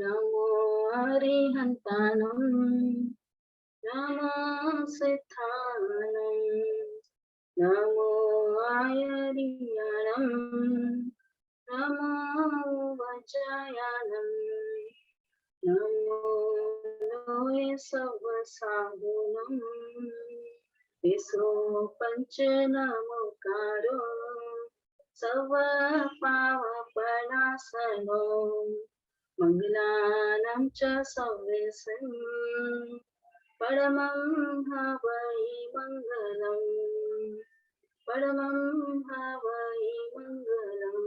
नमो अरिहन्तानं नमो सिद्धानं नमो आयर्यानं नमो वज्रयानं नमो लोये सवसाहुनं Wiseau पंच नमोकारो सव पावपनासनो मंगलानां च सव्यसं परमं भावै मंगलम् परमं भावै मंगलम्।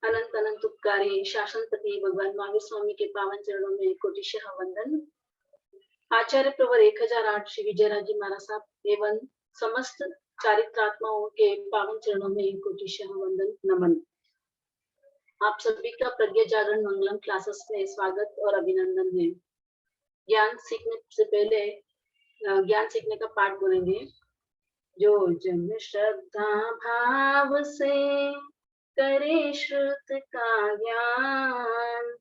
अनंत अनंत उपकारी शासनपति भगवान महावीर स्वामी के पावन चरणों में कोटिशः वंदन। आचार्य प्रवर 1008 श्री विजयराज जी महाराज साहब एवं समस्त चारित्रात्माओं के पावन चरणों में कोटिशः वंदन नमन। आप सभी का प्रज्ञा जागरण मंगलम क्लासेस में स्वागत और अभिनंदन है। ज्ञान सीखने से पहले ज्ञान सीखने का पाठ बोलेंगे। जो जन श्रद्धा भाव से करे श्रुत का ज्ञान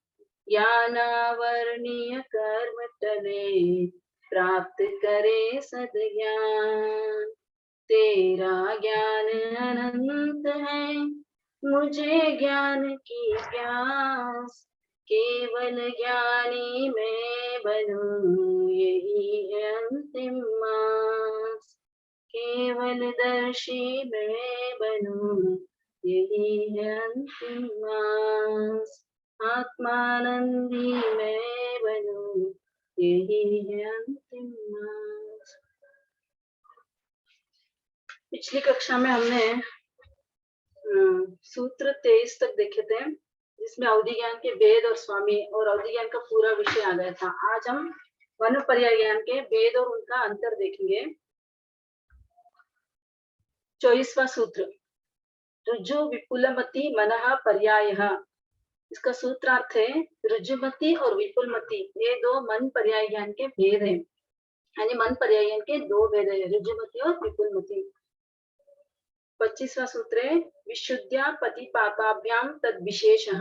ज्ञानावर्णीय कर्म टले प्राप्त करे सद्ज्ञान। तेरा ज्ञान अनंत है मुझे ज्ञान की प्यास केवल ज्ञानी मैं बनूं यही है अंतिम मास। केवल दर्शी मैं बनूं यही है अंतिम मास। आत्मानंदी मैं बनूं यही है अंतिम मास। पिछली कक्षा में हमने सूत्र 23 तक देखे थे, जिसमें अवधि ज्ञान के वेद और स्वामी और अवधि ज्ञान का पूरा विषय आ गया था। आज हम वन पर्याय ज्ञान के वेद और उनका अंतर देखेंगे। 24वां सूत्र ऋजु विपुलमति मनः पर्यायः। इसका सूत्रार्थ है ऋजुमति और विपुलमति ये दो मन पर्याय ज्ञान के भेद हैं, यानी मन पर्याय ज्ञान के दो भेद है, ऋजुमति और विपुलमति। 25वां सूत्र है विशुद्ध्या पतिपाताभ्याम तद विशेषः।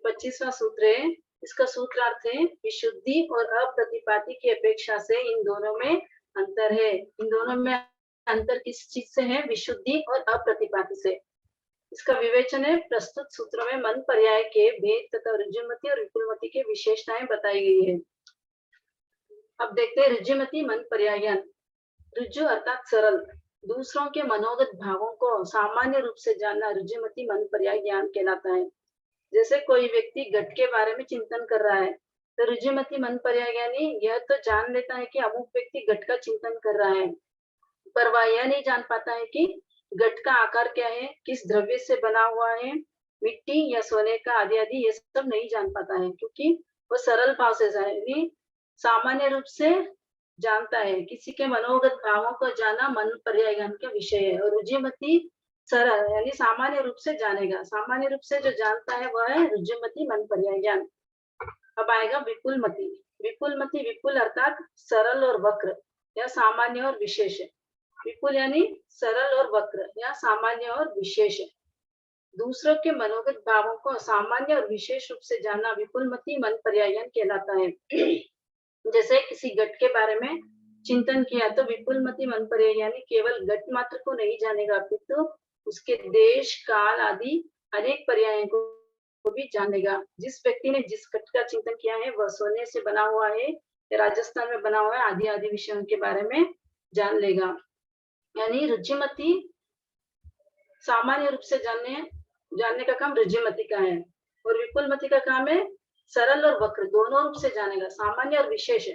25वां सूत्र है, इसका सूत्रार्थ है विशुद्धि और अप्रतिपाती की अपेक्षा से इन दोनों में अंतर है। इन दोनों में अंतर किस चीज से है? विशुद्धि और अप्रतिपाती से। इसका विवेचन है प्रस्तुत सूत्रों में मन पर्याय के भेद तथा ऋजुमति और विपुलमति के विशेषताएं बताई गई है। अब देखते हैं ऋजुमति मन पर्याय ज्ञान। ऋजु अर्थात सरल, दूसरों के मनोगत भावों को सामान्य रूप से जानना ऋजुमति मन पर्याय ज्ञान कहलाता है। जैसे कोई व्यक्ति घट के बारे में चिंतन कर रहा है तो ऋजुमति मन पर्याय ज्ञानी यह तो जान लेता है कि अमुक व्यक्ति घट का चिंतन कर रहा है, पर वह यह नहीं जान पाता है कि घट का आकार क्या है, किस द्रव्य से बना हुआ है, मिट्टी या सोने का आदि आदि ये सब नहीं जान पाता है, क्योंकि वो सरल भाव से सामान्य रूप से जानता है। किसी के मनोगत भावों को जानना मन पर्याय ज्ञान का विषय है। और ऋजुमति सरल यानी सामान्य रूप से जानेगा, सामान्य रूप से जो जानता है वह है ऋजुमति मन पर्याय ज्ञान। अब आएगा विपुलमति। विपुलमति विपुल अर्थात सरल और वक्र या सामान्य और विशेष। विपुल यानी सरल और वक्र या सामान्य और विशेष। दूसरों के मनोगत भावों को सामान्य और विशेष रूप से जानना विपुलमति मन पर्याय ज्ञान कहलाता है। जैसे किसी घट के बारे में चिंतन किया तो विपुलमति मन पर्याय यानी केवल घट मात्र को नहीं जानेगा, अपितु उसके देश काल आदि अनेक पर्यायों को भी जानेगा। जिस व्यक्ति ने जिस घट का चिंतन किया है वह सोने से बना हुआ है या राजस्थान में बना हुआ है आदि आदि विषयों के बारे में जान लेगा। यानी ऋजुमति सामान्य रूप से जानने का काम ऋजुमति का है, और विपुलमति का काम है सरल और वक्र दोनों रूप से जानेगा, सामान्य और विशेष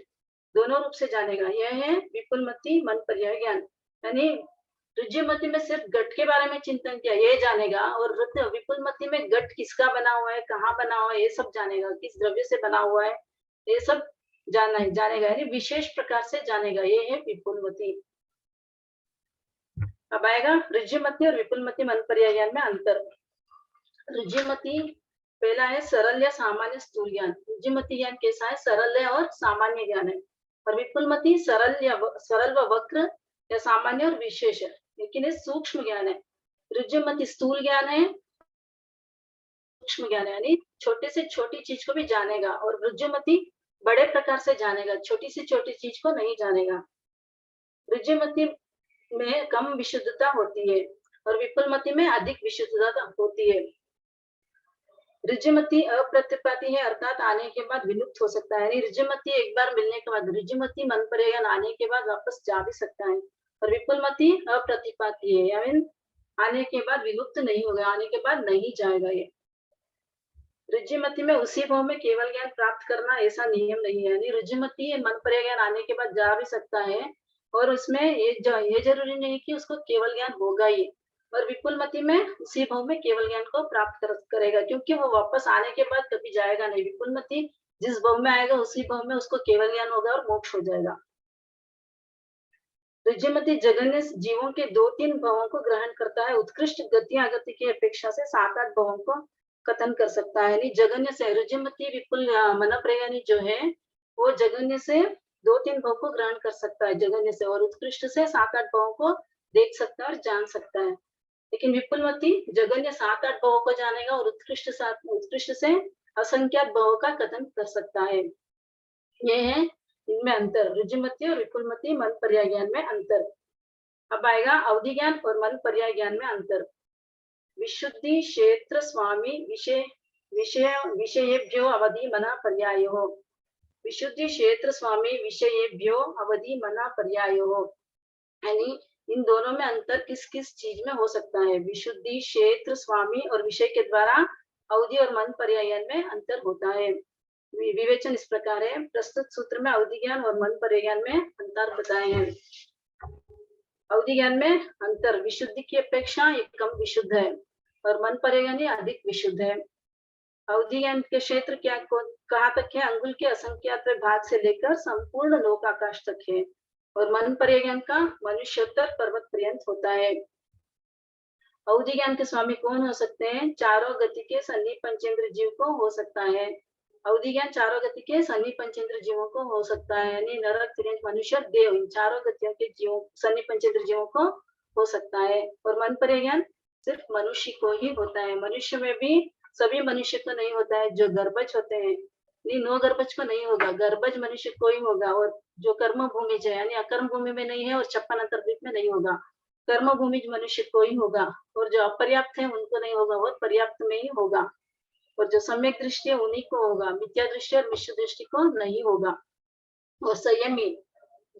दोनों रूप से जानेगा। यह है विपुलमति मन पर्याय ज्ञान। यानी ऋजुमति में सिर्फ घट के बारे में चिंतन किया ये जानेगा, और विपुलमति में घट किसका बना हुआ है, कहाँ बना हुआ है ये सब जानेगा, किस द्रव्य से बना हुआ है ये सब जानेगा, यानी विशेष प्रकार से जानेगा। ये है विपुलमति। अब आएगा ऋजुमति और विपुलमति मन पर्याय ज्ञान में अंतर। ऋजुमति पहला है सरल या सामान्य स्थूल ज्ञान। ऋजुमति ज्ञान कैसा है? सरल है और सामान्य ज्ञान है। और विपुलमति सरल व वक्र या सामान्य और विशेष है, लेकिन ये सूक्ष्म ज्ञान है। ऋजुमति स्थूल ज्ञान है, सूक्ष्म ज्ञान है, यानी छोटे से छोटी चीज को भी जानेगा, और वृज्यमति बड़े प्रकार से जानेगा, छोटी से छोटी चीज को नहीं जानेगा। वृज्यमति में कम विशुद्धता होती है और विपुलमति में अधिक विशुद्धता होती है। ऋजुमति अप्रतिपाती है, अर्थात आने के बाद विलुप्त हो सकता है, यानी ऋजुमति एक बार मिलने के बाद, ऋजुमति मन परेगा आने के बाद वापस जा भी सकता है, और विपुलमति अप्रतिपाती है, यानी आने के बाद विलुप्त नहीं होगा, आने के बाद नहीं जाएगा ये। ऋजुमति में उसी भाव में केवल ज्ञान प्राप्त करना ऐसा नियम नहीं है, यानी ऋजुमति मन परेगा आने के बाद जा भी सकता है, और उसमें ये जरूरी नहीं कि उसको केवल ज्ञान होगा ही। और विपुलमति में उसी भाव में केवल ज्ञान को प्राप्त करेगा, क्योंकि वो वापस आने के बाद कभी जाएगा नहीं। विपुलमति जिस भाव में आएगा उसी भाव में उसको केवल ज्ञान होगा और मोक्ष हो जाएगा। ऋजुमति जगन्य जीवों के 2-3 भावों को ग्रहण करता है, उत्कृष्ट गति आगति की अपेक्षा से 7-8 भावों को कथन कर सकता है, यानी जगन्य से ऋजुमति विपुल मन प्रयाणी जो है वो जगन्य से 2-3 भाव को ग्रहण कर सकता है, जगन्य से, और उत्कृष्ट से 7-8 भावों को देख सकता है और जान सकता है। लेकिन विपुलमति जगन्य 7-8 भावों को जानेगा और उत्कृष्ट से असंख्यात भावों का कथन कर सकता है। ये है इनमें अंतर, ऋजुमति और विपुलमति मन पर्याय ज्ञान में अंतर। अब आएगा अवधि ज्ञान और मन पर्याय ज्ञान में अंतर। विशुद्धि क्षेत्र स्वामी विषयेभ्यो अवधि मना पर्यायो। विशुद्धि क्षेत्र स्वामी विषयेभ्यो अवधि मना पर्यायो, यानी इन दोनों में अंतर किस किस चीज में हो सकता है। विशुद्धि क्षेत्र स्वामी और विषय के द्वारा अवधि और मन पर्याय में अंतर होता है। विवेचन इस प्रकार है, प्रस्तुत सूत्र में अवधि ज्ञान और मन पर्याय ज्ञान में अंतर बताए हैं। अवधि ज्ञान में अंतर, विशुद्धि की अपेक्षा ये कम विशुद्ध है और मन पर्याय ज्ञान अधिक विशुद्ध है। अवधि ज्ञान के क्षेत्र क्या कहाँ तक है, अंगुल के असंख्यात भाग से लेकर संपूर्ण लोक आकाश तक है, और मन पर्याय ज्ञान का मनुष्योत्तर पर्वत पर्यंत होता है। अवधि ज्ञान के स्वामी कौन हो सकते हैं, चारों गति के सन्नी पंचेंद्र जीव को हो सकता है। अवधि ज्ञान चारों गति के सन्नी पंचेंद्र जीवों को हो सकता है, यानी नरक तिरंज मनुष्य देव इन चारों गतियों के जीवों सन्नी पंचेंद्र जीवों को हो सकता है। और मन पर्याय ज्ञान सिर्फ मनुष्य को ही होता है। मनुष्य में भी सभी मनुष्य को नहीं होता है, जो गर्भज होते हैं नहीं, 9 गर्भज को नहीं होगा, गर्भज मनुष्य को ही होगा। और जो कर्म भूमि है यानी अकर्म भूमि में नहीं है और 56 अंतर्द्वीप में नहीं होगा, कर्म भूमि मनुष्य को ही होगा। और जो अपर्याप्त है उनको नहीं होगा, वो पर्याप्त में ही होगा। और जो सम्यक दृष्टि है उन्हीं को होगा, मिथ्या दृष्टि और मिश्र दृष्टि को नहीं होगा। और संयमी,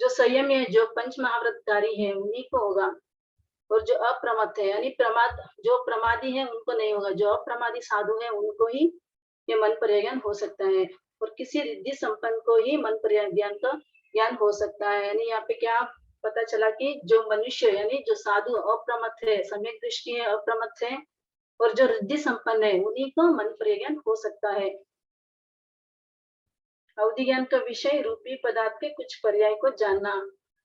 जो संयमी है, जो पंच महाव्रतधारी है उन्हीं को होगा। और जो अप्रमत है यानी जो प्रमादी है उनको नहीं होगा, जो अप्रमादी साधु है उनको ही ये मन पर्याय ज्ञान हो सकता है। और किसी रिद्धि संपन्न को ही मन पर्याय ज्ञान का ज्ञान हो सकता है। यानी यहाँ पे क्या पता चला कि जो मनुष्य यानी जो साधु अप्रमत है, सम्यक दृष्टि है, अप्रमत है, और जो रिद्धि संपन्न है उन्हीं को मन पर्याय ज्ञान हो सकता है। अवधि ज्ञान का विषय रूपी पदार्थ के कुछ पर्याय को जानना,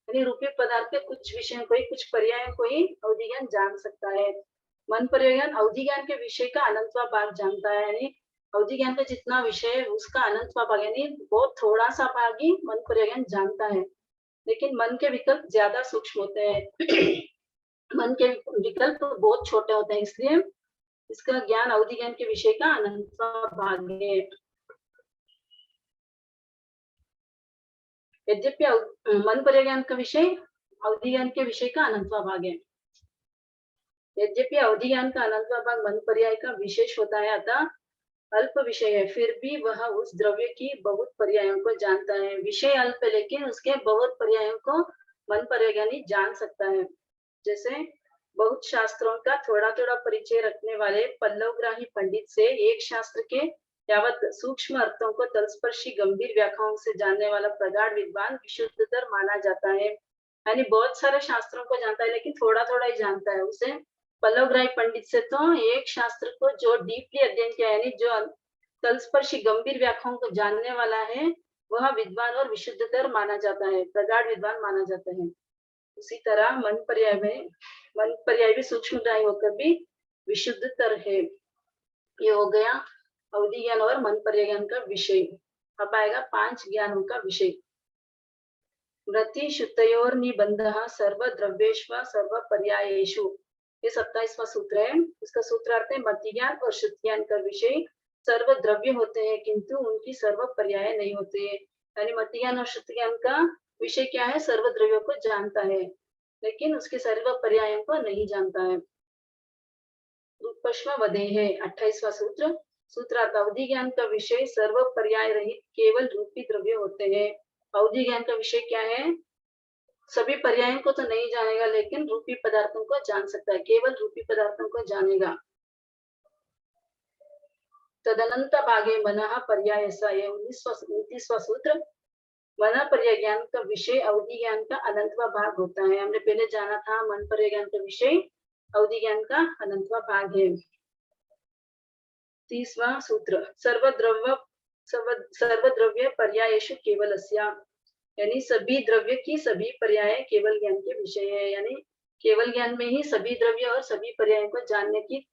यानी रूपी पदार्थ के कुछ विषयों को ही, कुछ पर्यायों को ही अवधि ज्ञान जान सकता है। मन पर्याय ज्ञान अवधि ज्ञान के विषय का अनंतवा भाग जानता है, यानी अवधि ज्ञान का जितना विषय है उसका अनंतवा भाग यानी बहुत थोड़ा सा भाग ही मन पर्याय ज्ञान जानता है। लेकिन मन के विकल्प ज्यादा सूक्ष्म होते हैं मन के विकल्प बहुत छोटे होते हैं, इसलिए इसका ज्ञान अवधि ज्ञान के विषय का अनंतवा भाग है। यद्यपि मन पर्याय ज्ञान का विषय अवधि ज्ञान के विषय का अनंतवा भाग है। यद्यपि अवधि ज्ञान का अनंतवा भाग मन पर्याय का विशेष होता है, अतः अल्प विषय है, फिर भी वह उस द्रव्य की बहुत पर्यायों को जानता है। विषय अल्प है लेकिन उसके बहुत पर्यायों को मन पर्याय ज्ञानी जान सकता है। जैसे बहुत शास्त्रों का थोड़ा थोड़ा परिचय रखने वाले पल्लवग्राही पंडित से एक शास्त्र के यावत सूक्ष्म अर्थों को तलस्पर्शी गंभीर व्याख्याओं से जानने वाला प्रगाढ़ विद्वान विशुद्धतर माना जाता है। यानी बहुत सारे शास्त्रों को जानता है लेकिन थोड़ा थोड़ा ही जानता है। उसे पल्लवग्राही पंडित से तो एक शास्त्र को जो डीपली अध्ययन किया यानी जो तलस्पर्शी गंभीर व्याख्याओं को जानने वाला है वह विद्वान और विशुद्धतर माना जाता है, प्रगाढ़ विद्वान माना जाता है। उसी तरह मन पर्याय भी सूक्ष्मग्राही होकर भी विशुद्धतर है। ये हो गया अवधि ज्ञान और मन पर्याय ज्ञान का विषय। अब आएगा 5 ज्ञानों का विषय। वृत्ति शुद्धयोर निबंध सर्व द्रव्येष्व सर्व पर्यायेषु। ये 27वां सूत्र है। इसका सूत्रार्थ है मति ज्ञान और शुद्ध ज्ञान का विषय सर्व द्रव्य होते हैं किंतु उनकी सर्व पर्याय नहीं होते। यानी मति ज्ञान और शुद्ध ज्ञान का विषय क्या है? सर्व द्रव्यों को जानता है लेकिन उसके सर्व पर्यायों को नहीं जानता है। रूपश्व वधे है 28वां सूत्र। सूत्रार्थ अवधि ज्ञान का विषय सर्व पर्याय रहित केवल रूपी द्रव्य होते हैं। अवधि ज्ञान का विषय क्या है? सभी पर्यायों को तो नहीं जानेगा लेकिन रूपी पदार्थों को जान सकता है, केवल रूपी पदार्थों को जानेगा। तदनंत भागे मनः पर्याय सा, ये 29वां सूत्र। मन पर्याय ज्ञान का विषय अवधि ज्ञान का अनंतवा भाग होता है। हमने पहले जाना था मन पर्याय ज्ञान का विषय अवधि ज्ञान का अनंतवा भाग है। 30वां सूत्र सर्वद्रव्य पर्यायेषु केवलस्य, यानी सभी द्रव्य की सभी पर्याय केवल ज्ञान के विषय है। यानी केवल ज्ञान में ही सभी द्रव्य और सभी पर्यायों को जानने की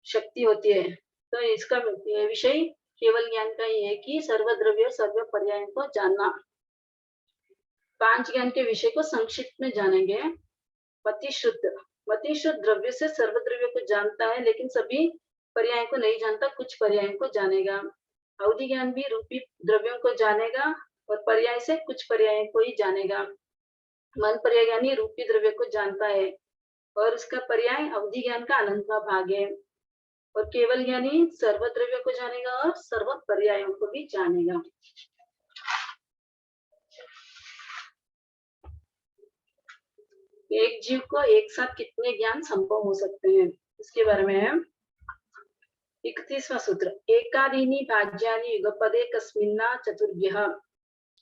शक्ति होती है। तो इसका विषय केवल ज्ञान का ही है कि सर्व द्रव्य और सर्व पर्यायों को जानना। 5 ज्ञान के विषय को संक्षिप्त में जानेंगे। मति शुद्ध द्रव्य से सर्व द्रव्य को जानता है लेकिन सभी पर्यायों को नहीं जानता, कुछ पर्यायों को जानेगा। अवधि ज्ञान भी रूपी द्रव्यों को जानेगा और पर्याय से कुछ पर्यायों को ही जानेगा। मन पर्याय ज्ञानी रूपी द्रव्य को जानता है और इसका पर्याय अवधि ज्ञान का अनंतवा भाग है। और केवल ज्ञानी सर्व द्रव्य को जानेगा और सर्व पर्यायों को भी जानेगा। एक जीव को एक साथ कितने ज्ञान संभव हो सकते हैं, इसके बारे में है। 31वां सूत्र। एकादीनि भाज्यानि युगपदे कस्मिन्ना चतुर्भ्यः,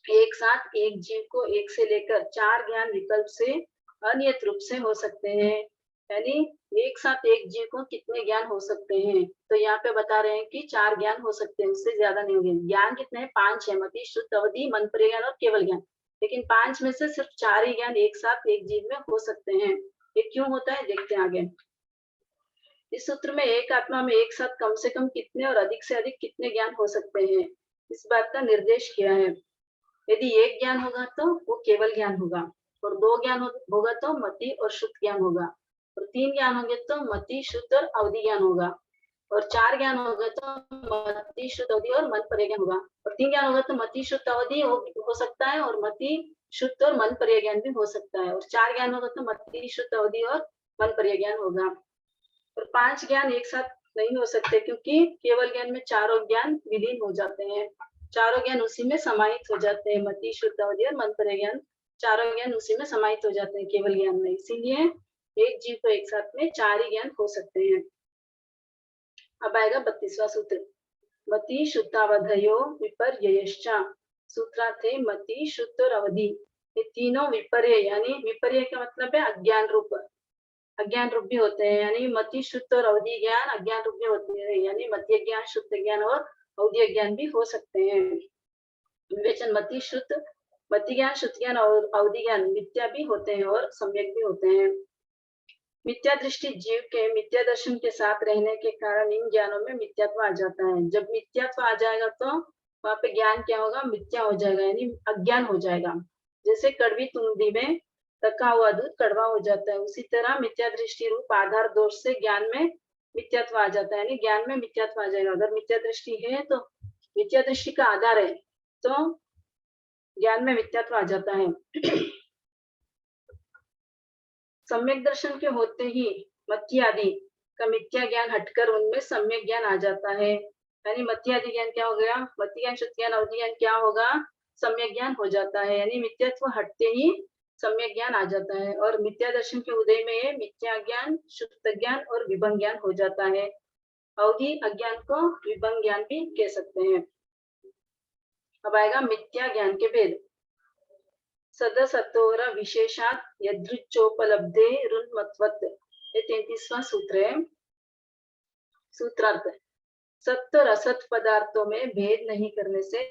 एक साथ एक जीव को एक से लेकर 4 ज्ञान विकल्प से अनियत रूप से हो सकते हैं। यानी एक साथ एक जीव को कितने ज्ञान हो सकते हैं, तो यहाँ पे बता रहे हैं कि 4 ज्ञान हो सकते हैं, उससे ज्यादा नहीं होंगे। ज्ञान कितने हैं? 5 है, मति शुद्ध अवधि मन पर्याय ज्ञान और केवल ज्ञान। लेकिन 5 में से सिर्फ 4 ही ज्ञान एक साथ एक जीव में हो सकते हैं। ये क्यों होता है देखते हैं आगे। इस सूत्र में एक आत्मा में एक साथ कम से कम कितने और अधिक से अधिक कितने ज्ञान हो सकते हैं, इस बात का निर्देश किया है। यदि एक ज्ञान होगा तो वो केवल ज्ञान होगा, और 2 ज्ञान होगा तो मति और शुद्ध ज्ञान होगा, और 3 ज्ञान होंगे तो मति शुद्ध और अवधि ज्ञान होगा, और 4 ज्ञान होगा तो मति शुद्ध अवधि और मन पर्याय ज्ञान होगा, और 3 ज्ञान होगा तो मति शुद्ध अवधि हो सकता है और मति शुद्ध और मन पर्याय ज्ञान भी हो सकता है, और 4 ज्ञान होगा तो मति शुद्ध अवधि और मन पर्याय ज्ञान होगा। और 5 ज्ञान एक साथ नहीं हो सकते क्योंकि केवल ज्ञान में चारों ज्ञान विलीन हो जाते हैं, चारों ज्ञान उसी में समाहित हो जाते हैं। मति शुद्ध अवधि और मन पर्याय ज्ञान चारों ज्ञान उसी में समाहित हो जाते हैं केवल ज्ञान में। इसीलिए एक जीव को एक साथ में 4 ही ज्ञान हो सकते हैं। अब आएगा 32वां सूत्र। मति शुद्धावधयो विपर्ययश्च, सूत्रार्थ है मति शुद्ध और अवधि, ये तीनों विपर्य, यानी विपर्य का मतलब है अज्ञान रूप भी होते हैं। यानी मति शुद्ध और अवधि ज्ञान अज्ञान रूप भी होते हैं, यानी मति ज्ञान शुद्ध ज्ञान और अवधि ज्ञान भी हो सकते हैं। विवेचन मति ज्ञान शुद्ध ज्ञान और अवधि ज्ञान मिथ्या भी होते हैं और सम्यक भी होते हैं। मिथ्या दृष्टि जीव के मिथ्या दर्शन के साथ रहने के कारण इन ज्ञानों में मिथ्यात्व आ जाता है। जब मिथ्यात्व आ जाएगा तो वहां पे ज्ञान क्या होगा? मिथ्या हो जाएगा, यानी अज्ञान हो जाएगा। जैसे कड़वी तुंडी में रखा हुआ दूध कड़वा हो जाता है, उसी तरह मिथ्या दृष्टि रूप आधार दोष से ज्ञान में मिथ्यात्व आ जाता है, यानी ज्ञान में मिथ्यात्व आ जाएगा। अगर मिथ्या दृष्टि है तो मिथ्या दृष्टि का आधार है तो ज्ञान में मिथ्यात्व आ जाता है। सम्यक दर्शन के होते ही मति आदि का मिथ्या ज्ञान हटकर उनमें सम्यक ज्ञान आ जाता है। यानी मति आदि ज्ञान क्या हो गया? मति ज्ञान शुद्ध ज्ञान अवधि ज्ञान क्या होगा? सम्यक ज्ञान हो जाता है, यानी मिथ्यात्व हटते ही सम्यक ज्ञान आ जाता है। और मिथ्या दर्शन के उदय में मिथ्या ज्ञान शुद्ध ज्ञान और विभंग ज्ञान हो जाता है। अवधि अज्ञान को विभंग ज्ञान भी कह सकते हैं। अब आएगा मिथ्या ज्ञान के भेद। सदसतोर विशेषात यदृच्छोपलब्धे ऋन्मत्वत्, ये 33वां सूत्र है। सूत्रार्थ, सत्य और असत पदार्थों में भेद नहीं करने से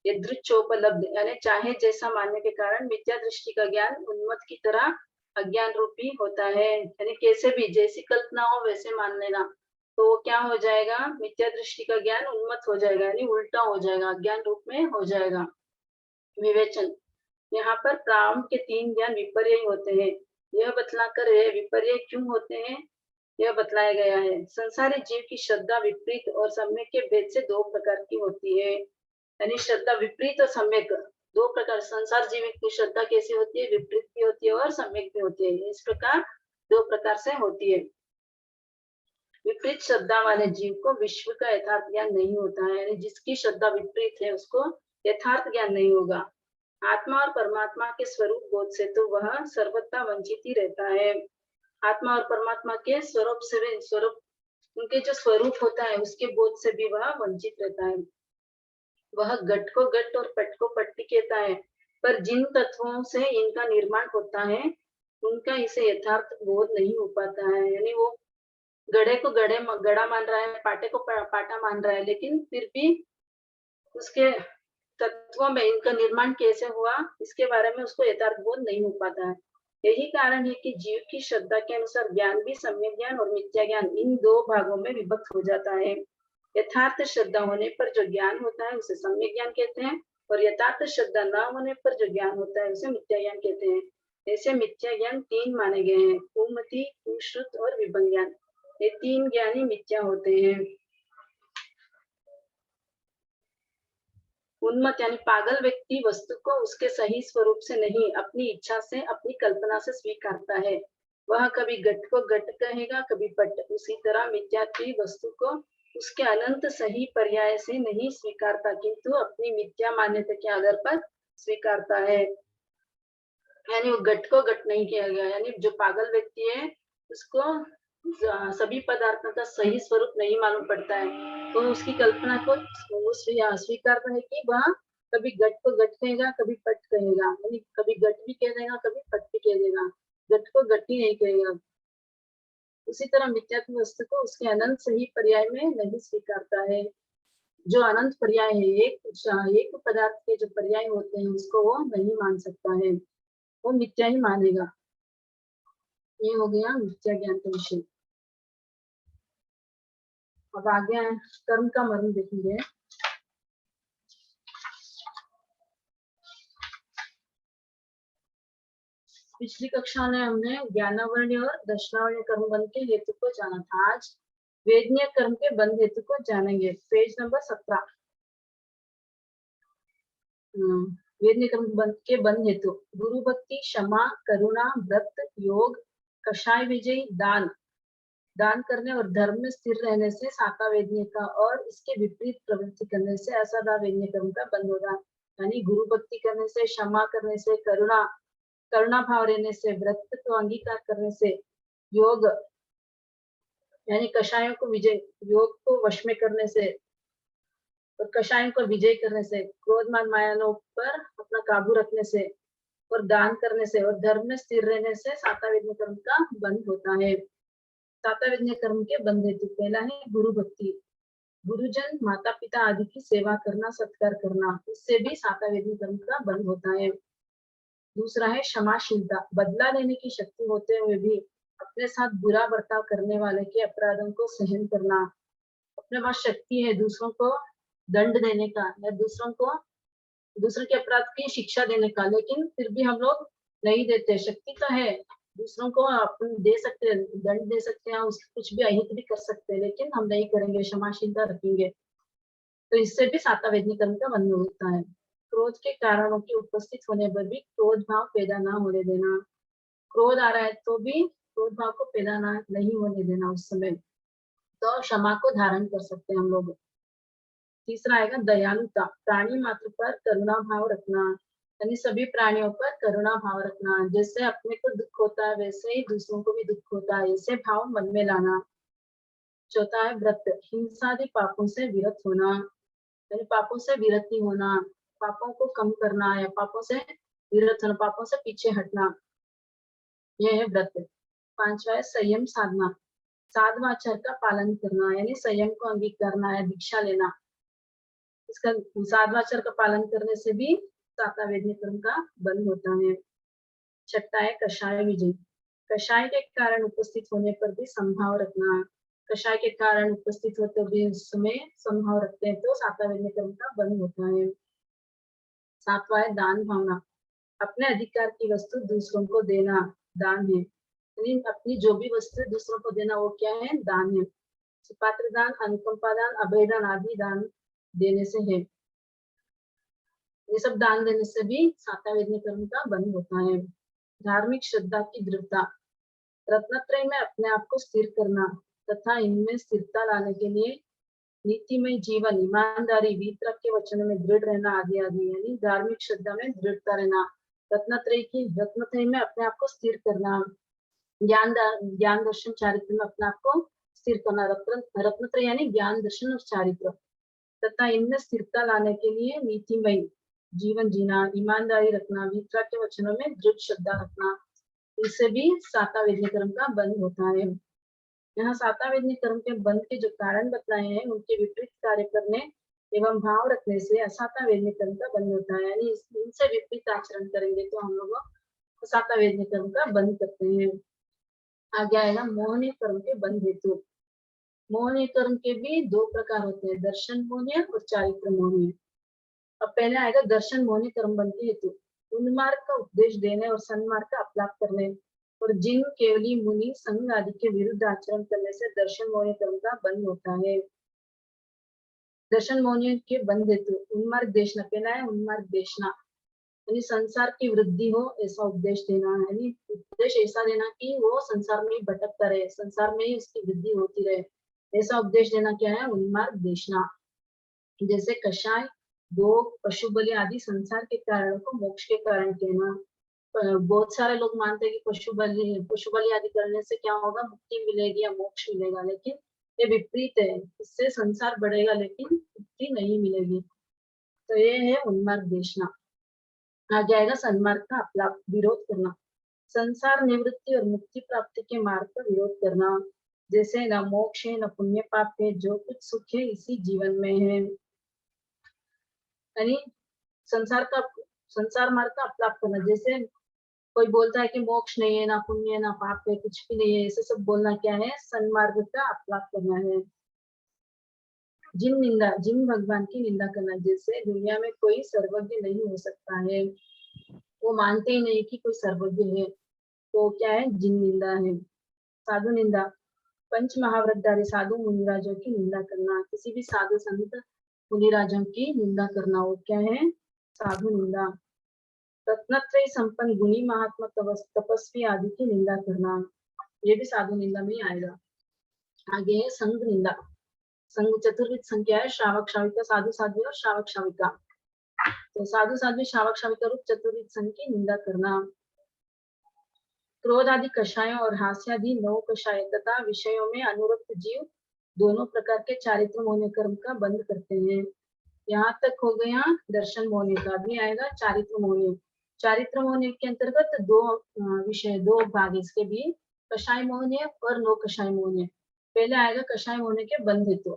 यदृच्छोपलब्ध, यानी चाहे जैसा मानने के कारण मिथ्या दृष्टि का ज्ञान उन्मत्त की तरह अज्ञान रूपी होता है। यानी कैसे भी जैसी कल्पना हो वैसे मान लेना, तो वो क्या हो जाएगा? मिथ्या दृष्टि का ज्ञान उन्मत्त हो जाएगा, यानी उल्टा हो जाएगा, अज्ञान रूप में हो जाएगा। विवेचन, यहाँ पर प्रारंभ के 3 ज्ञान विपर्य होते हैं। यह बतलाकर यह विपर्य क्यों होते हैं यह बतलाया गया है। संसारी जीव की श्रद्धा विपरीत और सम्यक के भेद से दो प्रकार की होती है। यानी श्रद्धा विपरीत और सम्यक दो प्रकार। संसार जीव की श्रद्धा कैसी होती है? विपरीत भी होती है और सम्यक भी होती है। इस प्रकार दो प्रकार से होती है। विपरीत श्रद्धा वाले जीव को विश्व का यथार्थ ज्ञान नहीं होता है। यानी जिसकी श्रद्धा विपरीत है उसको यथार्थ ज्ञान नहीं होगा। आत्मा और परमात्मा के स्वरूप बोध से तो वह सर्वथा वंचित ही रहता है। आत्मा और परमात्मा के स्वरूप उनके जो स्वरूप होता है उसके बोध से भी वह वंचित रहता है। वह घट को घट और पट को पट्टी कहता है, पर जिन तत्वों से इनका निर्माण होता है उनका इसे यथार्थ बोध नहीं हो पाता है। यानी वो गड़े को गड़ा मान रहा है, पाटे को पाटा मान रहा है, लेकिन फिर भी उसके तत्वों में इनका निर्माण कैसे हुआ इसके बारे में उसको यथार्थ बोध नहीं हो पाता है। यही कारण है कि जीव की श्रद्धा के अनुसार ज्ञान भी सम्यक ज्ञान और मिथ्या ज्ञान इन दो भागों में विभक्त हो जाता है। यथार्थ श्रद्धा होने पर जो ज्ञान होता है उसे सम्यक ज्ञान कहते हैं और यथार्थ श्रद्धा न होने पर जो ज्ञान होता है उसे मिथ्या ज्ञान कहते हैं। ऐसे मिथ्या ज्ञान तीन माने गए हैं, कुमति, कुश्रुत और विभंग ज्ञान। ये तीन ज्ञान ही मिथ्या होते हैं। उन्मत्त यानी पागल व्यक्ति वस्तु को उसके सही स्वरूप से नहीं, अपनी इच्छा से, अपनी कल्पना से स्वीकारता है। वह कभी घट को घट कहेगा, कभी पट। उसी तरह मिथ्यात्वी वस्तु को उसके अनंत सही पर्याय से नहीं स्वीकारता, किंतु अपनी मिथ्या मान्यता के आधार पर स्वीकारता है। यानी वो घट को घट नहीं किया गया। यानी जो पागल व्यक्ति है उसको सभी पदार्थों का सही स्वरूप नहीं मालूम पड़ता है, तो उसकी कल्पना को स्वीकारता है कि वह कभी घट को घट कहेगा, कभी पट कहेगा। यानी कभी घट भी कह देगा, कभी पट भी कह देगा, घट को घट ही नहीं कहेगा। उसी तरह मिथ्यात्व वस्तु को उसके अनंत सही पर्याय में नहीं स्वीकारता है। जो अनंत पर्याय है, एक पदार्थ के जो पर्याय होते हैं उसको वो नहीं मान सकता है, वो मिथ्या ही मानेगा। ये हो गया मिथ्या ज्ञान का विषय। अब आगे कर्म का मर्म देखेंगे। पिछली कक्षा में हमने ज्ञानावर्ण और दर्शनावर्ण कर्म बंध के हेतु को जाना था। आज वेदनीय कर्म के बंध हेतु को जानेंगे। Page number 17। वेदनीय कर्म बंध के बंध हेतु गुरु भक्ति, क्षमा, करुणा, व्रत, योग, कषाय विजय, दान करने और धर्म में स्थिर रहने से साता वेदनीय का और इसके विपरीत प्रवृत्ति करने से असाधा वेदनीय कर्म का बंध होगा। यानी गुरु भक्ति करने से, क्षमा करने से, करुणा भाव रहने से, व्रत को अंगीकार करने से, योग यानी कषायों को विजय, योग को वश में करने से और कषायों को विजय करने से, क्रोध मान मायालों पर अपना काबू रखने से और दान करने से और धर्म में स्थिर रहने से साता वेदनीय कर्म का बंध होता है। साता वेदनीय कर्म के बंध हेतु पहला है गुरु भक्ति। गुरुजन, माता पिता आदि की सेवा करना, सत्कार करना, इससे भी साता वेदनीय कर्म का बंध होता है। दूसरा है क्षमाशीलता। बदला लेने की शक्ति होते हुए भी अपने साथ बुरा बर्ताव करने वाले के अपराधों को सहन करना। अपने पास शक्ति है दूसरों को दंड देने का या दूसरों के अपराध की शिक्षा देने का, लेकिन फिर भी हम लोग नहीं देते। शक्ति तो है, दूसरों को अपन दे सकते हैं, दंड दे सकते हैं, उसके कुछ भी अहित भी कर सकते हैं, लेकिन हम नहीं करेंगे, क्षमाशीलता रखेंगे। तो इससे भी साता वेदनीय कर्म का बंध होता है। क्रोध के कारणों के उपस्थित होने पर भी क्रोध भाव पैदा ना होने देना। क्रोध आ रहा है तो भी क्रोध भाव को पैदा नहीं होने देना उस समय, तो क्षमा को धारण कर सकते हैं हम लोग। तीसरा आएगा दयालुता। प्राणी मात्र पर करुणा भाव रखना, यानी सभी प्राणियों पर करुणा भाव रखना। जैसे अपने को दुख होता है वैसे ही दूसरों को भी दुख होता है, ऐसे भाव मन में लाना। चौथा है व्रत। हिंसादि पापों से विरत होना, यानी पापों से विरति होना, पापों को कम करना या पापों से विरत होना, पापों से पीछे हटना, यह है व्रत। पांचवा है संयम साधना। साधवाचार का पालन करना, यानी संयम को अंगीकार करना है, दीक्षा लेना। इसका साधवाचार का पालन करने से भी साता वेदनीय कर्म का बंध होता है। छठा है कषाय विजय। कषाय के कारण उपस्थित होने पर भी संभाव रखना। कषाय के कारण उपस्थित होते भी उसमें संभाव रखते हैं तो साता वेदनीय कर्म का बंध होता है। सातवां है दान भावना। अपने अधिकार की वस्तु दूसरों को देना दान है। यानी अपनी जो भी वस्तु दूसरों को देना वो क्या है, दान है। सुपात्र दान, अनुकंपा दान, अभय दान आदि दान देने से है। ये सब दान देने से भी सातवें कर्म का बंध होता है। धार्मिक श्रद्धा की दृढ़ता, रत्नत्रय में अपने आप को स्थिर करना तथा इनमें स्थिरता लाने के लिए नीतिमय जीवन, ईमानदारी, वीतराग के वचनों में दृढ़ रहना आदि आदि, यानी धार्मिक श्रद्धा में दृढ़ता रहना, रत्नत्रय में अपने आप को स्थिर करना, ज्ञान दर्शन चारित्र में अपने आप को स्थिर करना, रत्नत्रय यानी ज्ञान दर्शन और चारित्र तथा इनमें स्थिरता लाने के लिए नीतिमय जीवन जीना, ईमानदारी रखना, वीतराग के वचनों में दृढ़ श्रद्धा रखना, इससे भी सातवें कर्म का बंध होता है। यहाँ सातवें कर्म के बंध के जो कारण बताए हैं उनके विपरीत कार्य करने एवं भाव रखने से असातवें कर्म का बंध होता है, यानी इनसे विपरीत आचरण करेंगे तो हम लोग सातवें कर्म का बंध करते हैं। आगे आएगा मोहनीय कर्म के बंध हेतु। मोहनीय कर्म के भी दो प्रकार होते हैं, दर्शन मोहनीय और चारित्र मोहनीय। अब पहले आएगा दर्शन मोहनीय कर्म बंध के हेतु। उन्मार्ग का उपदेश देने और सन्मार्ग का अपलाप करने और जिन केवली मुनि संघ आदि के विरुद्ध आचरण करने से दर्शन मोहनीय कर्म का बंध होता है। दर्शन मोहनीय के बंध हेतु उन्मार्ग देशना, पहला है उन्मार्ग देशना, यानी संसार की वृद्धि हो ऐसा उपदेश देना, यानी उपदेश ऐसा देना कि वो संसार में ही भटकता रहे, संसार में ही उसकी वृद्धि होती रहे, ऐसा उपदेश देना क्या है, उन्मार्ग देशना। जैसे कषाय, भोग, पशु बलि आदि संसार के कारणों को मोक्ष के कारण कहना। बहुत सारे लोग मानते हैं कि पशु बलि आदि करने से क्या होगा, मुक्ति मिलेगी या मोक्ष मिलेगा, लेकिन ये विपरीत है, इससे संसार बढ़ेगा लेकिन मुक्ति नहीं मिलेगी। तो ये है उन्मार्ग देशना। आगे आएगा सन्मार्ग का अपलाप, विरोध करना, संसार निवृत्ति और मुक्ति प्राप्ति के मार्ग का विरोध करना। जैसे न मोक्ष है न पुण्य पाप है, जो कुछ सुख है इसी जीवन में है, यानी संसार मार्ग का अपलाप करना। जैसे कोई बोलता है कि मोक्ष नहीं है, ना पुण्य है, ना पाप है, कुछ भी नहीं है, ऐसे सब बोलना क्या है, सन्मार्ग का अपलाप करना है। जिन भगवान की निंदा करना, जैसे दुनिया में कोई सर्वज्ञ नहीं हो सकता है, वो मानते ही नहीं कि कोई सर्वज्ञ है, तो क्या है, जिन निंदा है। साधु निंदा, पंच महाव्रतधारी साधु मुनिराजों की निंदा करना, किसी भी साधु संत मुनिराजों की निंदा करना, वो क्या है, साधु निंदा। रत्नत्रय संपन्न गुणी महात्मा तपस्वी आदि की निंदा करना, ये भी साधु निंदा में आएगा। आगे है संघ निंदा। संघ चतुर्विध संख्या है, श्रावक श्राविका, साधु साध्वी और श्रावक श्राविका। तो साधु साध्वी श्रावक श्राविका रूप चतुर्विध संघ की निंदा करना। क्रोध आदि कषायों और हास्यादि 9 कषाय तथा विषयों में अनुरक्त जीव दोनों प्रकार के चारित्र मोहनीय कर्म का बंद करते हैं। यहाँ तक हो गया दर्शन मोहनीय का। अभी आएगा चारित्र मोहनीय। चारित्र मोहनीय के अंतर्गत दो विषय, दो भाग इसके भी, कषाय मोहनीय और नो कषाय मोहनीय। पहले आएगा कषाय मोहनीय के बंध हेतु।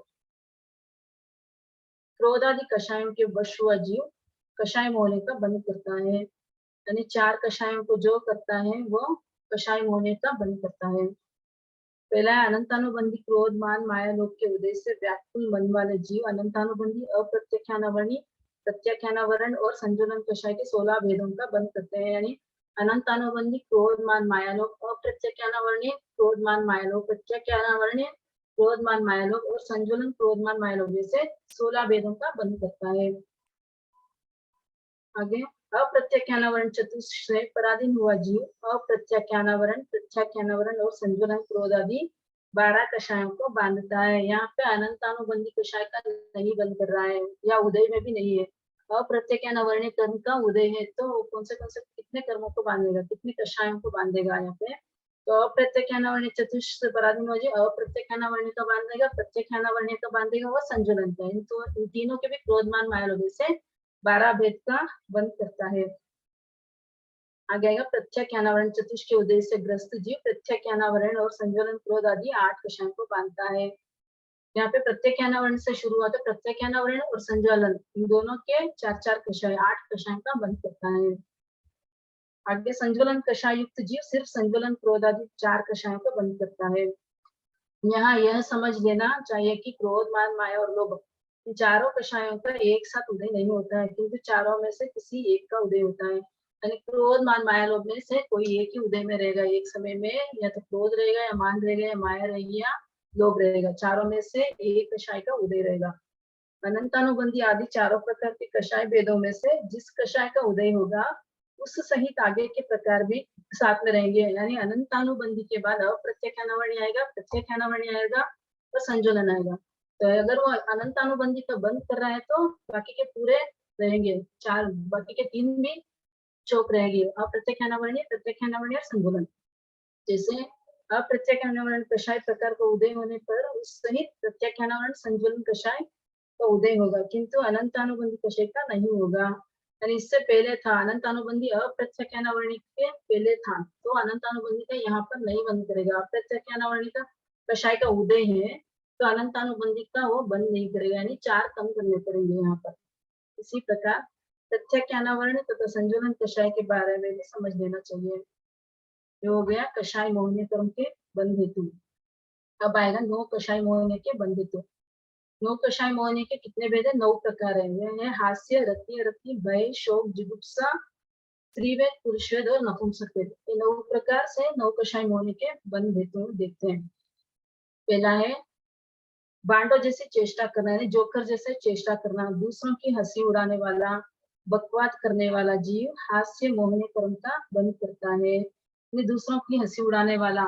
क्रोध आदि कषायों के वश हुआ जीव कषाय मोहनीय का बंध करता है, यानी 4 कषायों को जो करता है वो कषाय मोहनीय का बंध करता है। पहला है अनंतानुबंधी क्रोध मान माया लोक के उदय से व्याकुल मन वाले जीव अनंतानुबंधी अप्रत्यख्यानावरणी, प्रत्याख्यानावरण और संजुलन कषाय के 16 भेदों का बंध करते हैं, यानी अनंतानुबंधी क्रोध मान माया लोक, अप्रत्यख्यानावरणी क्रोध मान माया लोक, प्रत्याख्यानावरणी क्रोध मान माया लोक और संजुलन क्रोध मान माया लोक, जैसे 16 भेदों का बंध करता है। आगे अप्रत्याख्यानावरण चतुष्टय पराधीन हुआ जीव अप्रत्याख्यानावरण, प्रत्याख्यानावरण और संजुलन क्रोध आदि 12 कषायों को बांधता है। यहाँ पे अनंतानुबंधी कषाय का नहीं बंद कर रहा है, या उदय में भी नहीं है। अप्रत्याख्यानावरण कर्म का उदय है तो कौन से कितने कर्मों को बांधेगा, कितने कषायों को बांधेगा यहाँ पे। तो अप्रत्याख्यानावरण चतुष्टय पराधीन हुआ जीव अप्रत्याख्यानावरण का बांधेगा, प्रत्याख्यानावरण का बांधेगा वो संजुलन का। तो इन तीनों के भी क्रोधमान माया लोग से 12 भेद का बंद करता है। आगे आएगा प्रत्याख्यानावरण चतुष्ट के उदय से ग्रस्त जीव प्रत्याख्यानावरण और संज्वलन क्रोध आदि 8 कषायों को बांधता है। यहाँ पे प्रत्याख्यानावरण से शुरू हुआ तो प्रत्याख्यानावरण और संज्वलन इन दोनों के 4-4 कषाय 8 कषायों का बंद करता है। आगे संज्वलन कषाय युक्त जीव सिर्फ संज्वलन क्रोध आदि 4 कषायों को बंद करता है। यहाँ यह समझ लेना चाहिए कि क्रोध मान माया और लोभ इन चारों कषायों का एक साथ उदय नहीं होता है, क्योंकि चारों में से किसी एक का उदय होता है। यानी क्रोध मान माया लोभ में से कोई एक ही उदय में रहेगा एक समय में, या तो क्रोध रहेगा या मान रहेगा या माया रहेगी या लोभ रहेगा, चारों में से एक कषाय का उदय रहेगा। अनंतानुबंधी आदि चारों प्रकार के कषाय भेदों में से जिस कषाय का उदय होगा उस सहित आगे के प्रकार भी साथ में रहेंगे। यानी अनंतानुबंधी के बाद अप्रत्यक्षानावरणी आएगा, प्रत्यक्षानावरणी आएगा और संजोलन आएगा। तो अगर वो अनंतानुबंधी का बंद कर रहा है तो बाकी के पूरे रहेंगे, चार बाकी के तीन भी चौक रहेगी, अप्रत्यक्षानावरणी, प्रत्यक्षानावरणी और संजोलन। जैसे अप्रत्यक्षानावरण कषाय प्रकार का उदय होने पर उस सहित प्रत्यक्षानावरण संजोलन कषाय का उदय होगा, किंतु अनंतानुबंधी कषाय का नहीं होगा। यानी इससे पहले था अनंतानुबंधी अप्रत्यक्षानावरणी के पहले था, तो अनंतानुबंधी का यहाँ पर नहीं बंद करेगा। अप्रत्यक्षानावरणी का कषाय का उदय है तो अनंतानुबंधी का वो बंद नहीं करेगा, यानी चार कम करने पड़ेंगे यहाँ पर। इसी प्रकार प्रत्यक्षानावरण तथा संजोलन कषाय के बारे में भी समझ लेना चाहिए। ये हो गया कषाय मोहनीय कर्म के बंध हेतु। अब आएगा नौ कषाय मोहनीय के बंध हेतु। नौ कषाय मोहनीय के कितने भेद है? 9 प्रकार है। वे हैं हास्य, रति, रति, भय, शोक, जुगुप्सा, स्त्रीवेद, पुरुषवेद और नपुंसकवेद। ये 9 प्रकार से 9 कषाय मोहनीय के बंध हेतु देखते हैं। पहला है बांडो जैसी चेष्टा करना, यानी जोकर जैसे चेष्टा करना, दूसरों की हंसी उड़ाने वाला, बकवाद करने वाला जीव हास्य मोहनीय कर्म का बंद करता है। दूसरों की हंसी उड़ाने वाला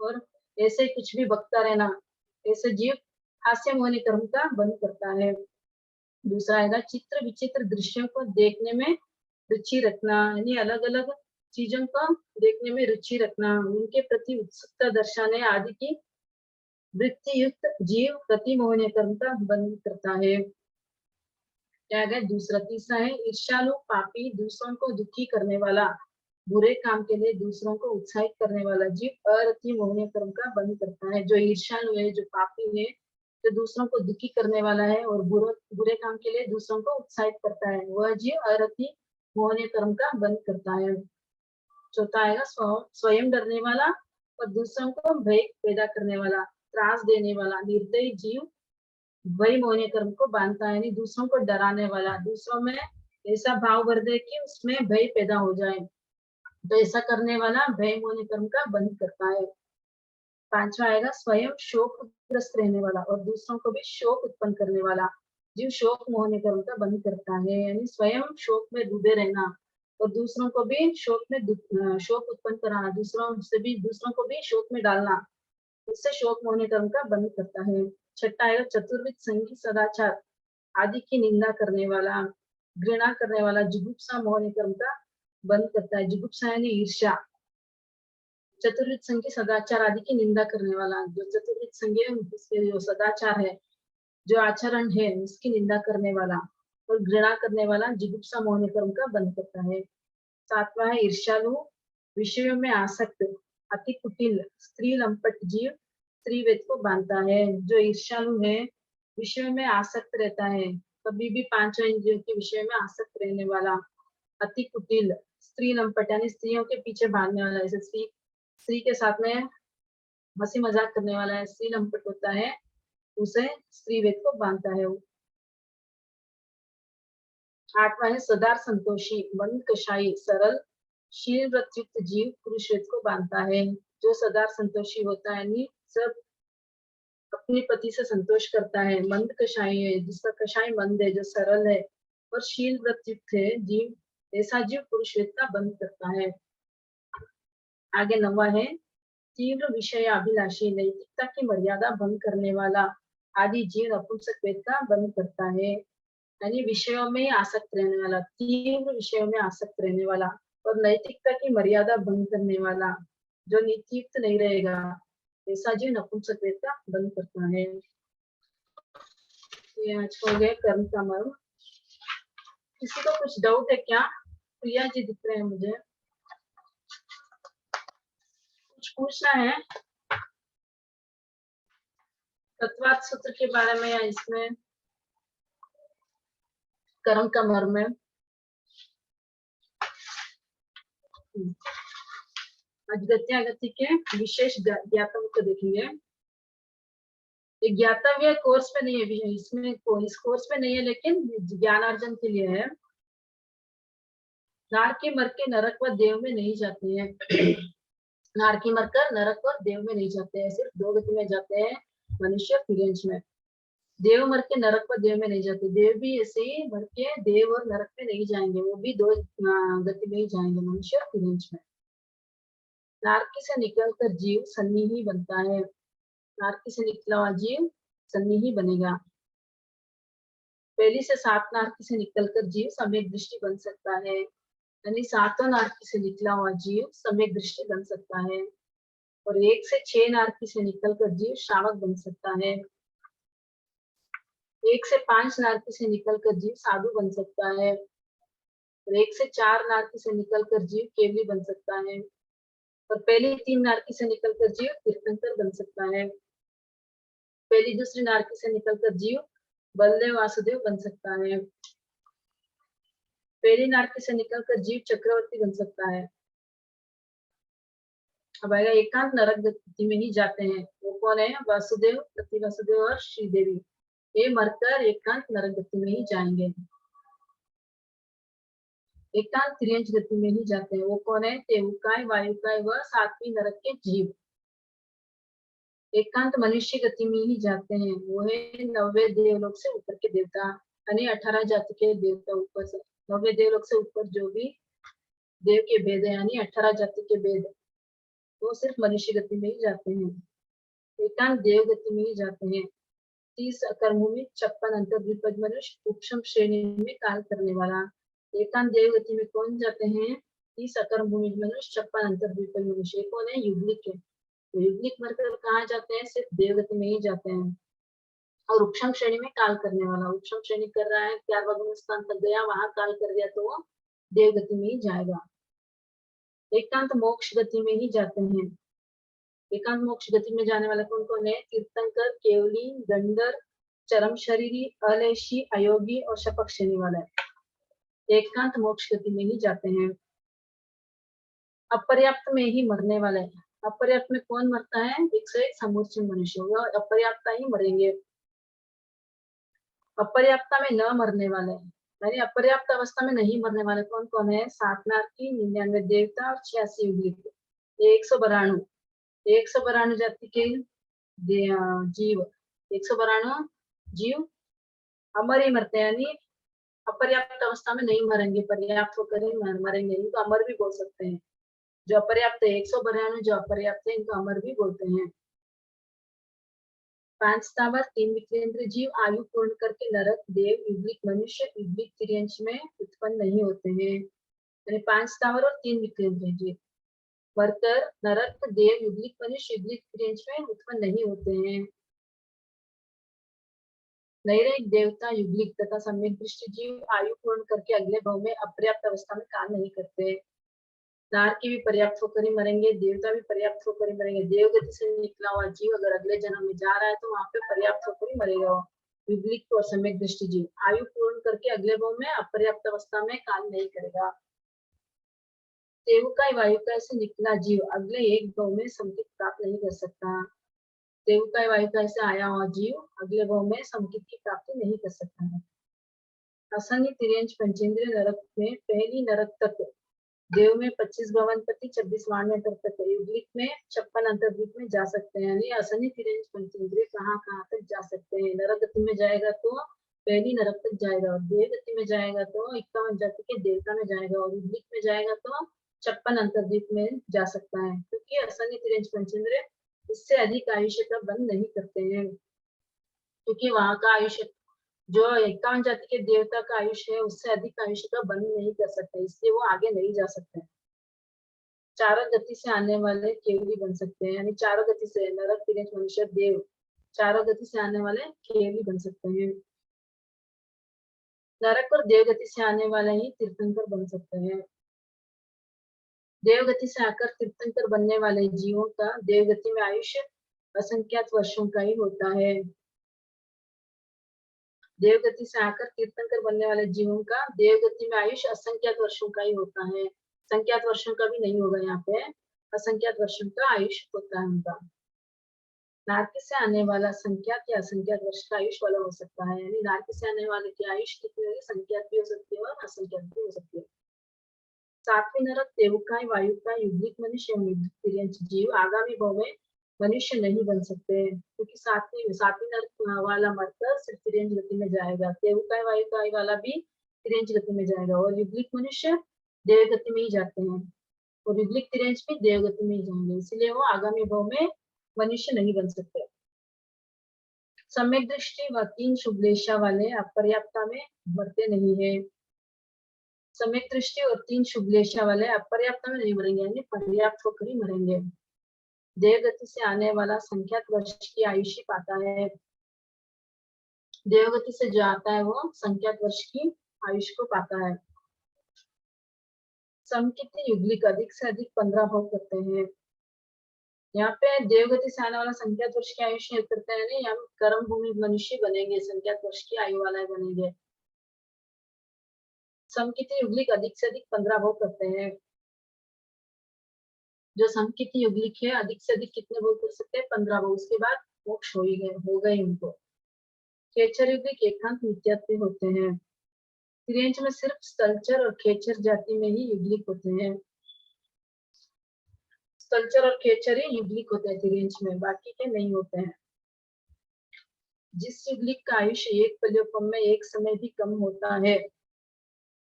और ऐसे कुछ भी बकता रहना, ऐसे जीव हास्य मोहनीय कर्म का बंद करता है। दूसरा आएगा चित्र विचित्र दृश्यों को देखने में रुचि रखना, यानी अलग अलग चीजों को देखने में रुचि रखना, उनके प्रति उत्सुकता दर्शाने आदि की वृत्ति युक्त जीव प्रति मोहनीय कर्म का बंद करता है। क्या है दूसरा? तीसरा है ईर्ष्यालु पापी, दूसरों को दुखी करने वाला, बुरे काम के लिए दूसरों को उत्साहित करने वाला जीव अरति मोहनीय कर्म का बंद करता है। जो ईर्ष्यालु है, जो पापी है, जो दूसरों को दुखी करने वाला है और बुरे काम के लिए दूसरों को उत्साहित करता है, वह जीव अरति मोहनीय कर्म का बंद करता है। चौथा आएगा स्वयं डरने वाला और दूसरों को भय पैदा करने वाला, त्रास देने वाला, निर्दयी जीव वही मोहनीय कर्म को बांधता है, यानी दूसरों को डराने वाला, दूसरों में ऐसा भाव भर दे कि उसमें भय पैदा हो जाए, तो ऐसा करने वाला भय मोहनीय कर्म का बंद करता है। पांचवा आएगा स्वयं शोकग्रस्त रहने वाला और दूसरों को भी शोक उत्पन्न करने वाला जीव शोक मोहनीय कर्म का बंद करता है, यानी स्वयं शोक में डूबे रहना और दूसरों को भी शोक में शोक उत्पन्न कराना, दूसरों को भी शोक में डालना, इससे शोक मोहनीय कर्म का बंद करता है। छठा है चतुर्विध संगी सदाचार आदि की निंदा करने वाला, घृणा करने वाला जुगुप्सा मोहनीय कर्म का बंद करता है। जुगुप्सा यानी ईर्ष्या। चतुर्विध संगी सदाचार आदि की निंदा करने वाला, जो चतुर्विध संगी जो सदाचार है, जो आचरण है, उसकी निंदा करने वाला और घृणा करने वाला जुगुप्सा मोहनीय कर्म का बंद करता है। सातवां है ईर्ष्यालु, विषयों में आसक्त, अति कुटिल, स्त्री लंपट जीव स्त्रीवेद को बांधता है। जो ईर्ष्यालु है, विषयों में आसक्त रहता है, कभी भी पांचों इंद्रियों के विषय में आसक्त रहने वाला, अति कुटिल, स्त्री लंपट यानी स्त्रियों के पीछे भागने वाला, जैसे स्त्री के साथ में हंसी मजाक करने वाला है, स्त्री लंपट होता है, उसे स्त्रीवेद को बांधता है। आठवां है सदार संतोषी, मंद कषाई, सरल शील व्रतयुक्त जीव पुरुषवेद को बांधता है। जो सदार संतोषी होता है, यानी सब अपने पति से संतोष करता है, मंद कषाई है, जिसका कषाय मंद है, जो सरल है और शील व्रतयुक्त है जीव, ऐसा जीव पुरुषवेद का बंद करता है। आगे नवा है तीव्र विषय अभिलाषी, नैतिकता की मर्यादा भंग करने वाला आदि जीव नपुंसक वेद का बंद करता है, यानी विषयों में आसक्त रहने वाला, तीव्र विषयों में आसक्त रहने वाला और नैतिकता की मर्यादा भंग करने वाला, जो नीतियुक्त नहीं रहेगा, ऐसा जीव नपुंसक वेद का बंद करता है। ये आज हो गया कर्म का मर्म। किसी को कुछ डाउट है क्या? प्रिया जी दिख रहे हैं मुझे, कुछ पूछना है तत्वात सूत्र के बारे में या इसमें कर्म का मर्म है? आज गत्यागति के विशेष ज्ञातव्य को देखेंगे। ज्ञातव्य कोर्स पे नहीं है, इसमें इस कोर्स पे नहीं है, लेकिन ज्ञानार्जन के लिए है। नारकी मर के नरक व देव में नहीं जाते हैं। नारकी मरकर नरक और देव में नहीं जाते हैं, सिर्फ दो गति में जाते हैं, मनुष्य तिर्यंश में। देव मर के नरक व देव में नहीं जाते, देव भी ऐसे ही मर के देव और नरक में नहीं जाएंगे, वो भी दो गति में ही जाएंगे, मनुष्य और तिर्यंश में। नारकी से निकलकर जीव सन्नी ही बनता है, नारकी से निकला हुआ जीव सन्नी ही बनेगा। पहली से सात नारकी से निकलकर जीव सम्यक दृष्टि बन सकता है, यानी सातों नारकी से निकला हुआ जीव सम्यक दृष्टि बन सकता है। और 1 से 6 नारकी से निकलकर जीव श्रावक बन सकता है। 1 से 5 नारकी से निकलकर जीव साधु बन सकता है। और 1 से 4 नारकी से निकलकर जीव केवली बन सकता है। और पहली 3 नारकी से निकलकर जीव तीर्थंकर बन सकता है। पहली दूसरी नारकी से निकलकर जीव बलदेव वासुदेव बन सकता है। पहली नारकी से निकलकर जीव चक्रवर्ती बन सकता है। अब आएगा एकांत नरक गति में ही जाते हैं, वो कौन है? वासुदेव, प्रति वासुदेव और श्रीदेवी, ये मरकर एकांत नरक गति में ही जाएंगे। एकांत त्रियंश गति में ही जाते हैं, वो कौन है? तेवुकाय, वायुकाय व सातवीं नरक के जीव। एकांत मनुष्य गति में ही जाते हैं, वो है 90 देवलोक से ऊपर के देवता, यानी 18 जाति के देवता ऊपर से। 90 देवलोक से ऊपर जो भी देव के भेद है, यानी 18 जाति के भेद, वो सिर्फ मनुष्य गति में ही जाते हैं। एकांत देव गति में ही जाते हैं। 30 अकर्मभूमि, 56 अंतर्द्वीपज मनुष्य, उपशम श्रेणी में काल करने वाला। एकांत देव गति में कौन जाते हैं? 30 अकर्मभूमि मनुष्य, 56 अंतर्द्वीपज मनुष्य, कौन है? युग्लिक है। तो युग्लिक मरकर कहाँ जाते हैं? सिर्फ देव गति में ही जाते हैं। और उपशम श्रेणी में काल करने वाला, उपशम श्रेणी कर रहा है, 4 स्थान तक गया, वहां काल कर गया तो वो देव गति में ही जाएगा। एकांत मोक्ष गति में ही जाते हैं। एकांत मोक्ष गति में जाने वाला कौन कौन है? तीर्थंकर, केवली, गंडर, चरम शरीरी, अलेशी, अयोगी और शपक श्रेणी वाला है। एकांत मोक्ष गति में ही जाते हैं। अपर्याप्त में ही मरने वाले हैं। अपर्याप्त में कौन मरता है? 101 समूर्छित मनुष्य, वह अपर्याप्ता ही मरेंगे। अपर्याप्ता में न मरने वाले, यानी अपर्याप्त अवस्था में नहीं मरने वाले कौन कौन है? 7 नारकी, 99 देवता और 86 युग्लिक। 192, 192 जाति के जीव, 192 जीव अमर ही मरते हैं, यानी अपर्याप्त अवस्था में नहीं मरेंगे, पर्याप्त होकर ही मरेंगे, इनको अमर भी बोल सकते हैं। जो अपर्याप्त है 192 जो अपर्याप्त है इनको अमर भी बोलते हैं। 5 स्थावर, 3 विकृत जीव आयु पूर्ण करके नरक, देव, युग्लिक मनुष्य, युग्लिक तिर्यंश में उत्पन्न नहीं होते हैं, यानी 5 स्थावर और 3 विकृत जीव मरकर नरक, देव, युग्लिक मनुष्य, युग्लिक तिर्यंश में उत्पन्न नहीं होते हैं। नैरिक देवता, युग्लिक तथा सम्यक दृष्टि जीव आयु पूर्ण करके अगले भाव में अपर्याप्त अवस्था में काम नहीं करते। नारकी भी पर्याप्त होकर ही मरेंगे, देवता भी पर्याप्त होकर ही मरेंगे। देवगति से निकला हुआ जीव अगर अगले जन्म में जा रहा है तो वहां पे पर्याप्त होकर ही मरेगा वो। युग्लिक और सम्यक दृष्टि जीव आयु पूर्ण करके अगले भाव में अपर्याप्त अवस्था में काम नहीं करेगा। तेवुकाय, वायुकाय से निकला जीव अगले एक भाव में संकित प्राप्त नहीं कर सकता। तेवुकाय, वायुकाय से आया हुआ जीव अगले भाव में संकित की प्राप्ति नहीं कर सकता है। असंग तिर्यंश पंचेंद्रिय नरक में पहली नरक तक, देव में 25 भवनपति, 26 वाण्य तक, युग्लिक में 56 अंतर्द्वीप में जा सकते हैं, यानी असनी तिर्यंश पंचेंद्रिय कहाँ कहाँ तक जा सकते हैं। नरक गति में जाएगा तो पहली नरक तक जाएगा, और देव गति में जाएगा तो 51 जाति के देवता में जाएगा, और युग्लिक में जाएगा तो 56 अंतर्द्वीप में जा सकता है, क्योंकि असनी तिर्यंश पंचेंद्रिय इससे अधिक आयुष्य का बंद नहीं करते हैं, क्योंकि वहां का आयुष्य जो 51 जाति के देवता का आयुष्य है उससे अधिक आयुष्य का बंद नहीं कर सकते, इसलिए वो आगे नहीं जा सकते। चारों गति से आने वाले केवली बन सकते हैं, यानी चारों गति से नरक, तिर्यंश, मनुष्य, देव, चारों गति से आने वाले केवली बन सकते हैं। नरक और देव गति से आने वाले ही तीर्थंकर बन सकते हैं। देवगति से आकर तीर्थंकर बनने वाले जीवों का देवगति में आयुष्य असंख्यात वर्षों का ही होता है। देवगति से आकर तीर्थंकर बनने वाले जीवों का देवगति में आयुष्य असंख्यात वर्षों का ही होता है। संख्यात वर्षों का भी नहीं होगा, यहाँ पे असंख्यात वर्षों का आयुष्य होता है उनका। नारकी से आने वाला संख्यात या असंख्यात वर्ष का आयुष्य वाला हो सकता है, यानी नारकी से आने वाले की आयुष्य कितनी होगी? संख्यात भी हो सकती है और असंख्यात भी हो सकती है। सातवीं नरक देवकाय वायुकाय युग्लिक मनुष्य एवं युग्लिक तिर्यंच जीव आगामी भाव में मनुष्य नहीं बन सकते, क्योंकि सातवीं सातवीं नरक वाला मरकर सिर्फ तिर्यंच गति में जाएगा, देवकाय वायुकाय वाला भी तिर्यंच गति में जाएगा, और युग्लिक मनुष्य देव गति में ही जाते हैं, और युग्लिक तिर्यंच भी देव गति में ही जाएंगे, इसलिए वो आगामी भाव में मनुष्य नहीं बन सकते। सम्यक दृष्टि व 3 शुभलेशा वाले अपर्याप्ता में मरते नहीं है। सम्यक दृष्टि और 3 शुभलेशा वाले अपर्याप्ता में नहीं मरेंगे, यानी पर्याप्त होकर ही मरेंगे। देव गति से आने वाला संख्यात वर्ष की आयुष्य पाता है। देव गति से जो आता है वो संख्यात वर्ष की आयुष को पाता है। समकित युग्लिक अधिक से अधिक 15 भोग करते हैं। यहाँ पे देवगति से आने वाला संख्यात वर्ष की आयुष्य करते हैं, नहीं हम कर्म भूमि मनुष्य बनेंगे, संख्यात वर्ष की आयु वाला बनेंगे। समकित युग्लिक अधिक से अधिक 15 भोग करते हैं। जो समकित युग्लिक है अधिक से अधिक कितने भोग कर सकते हैं? 15 भोग, उसके बाद मोक्ष हो गए उनको। खेचर युग्लिक एकांत नित्यात्व होते हैं। तिर्यंच में सिर्फ स्थलचर और खेचर जाति में ही युग्लिक होते हैं। स्थलचर और खेचर ही युग्लिक होते हैं तिर्यंच में, बाकी के नहीं होते हैं। जिस युग्लिक का आयुष्य एक कलयुग में एक समय भी कम होता है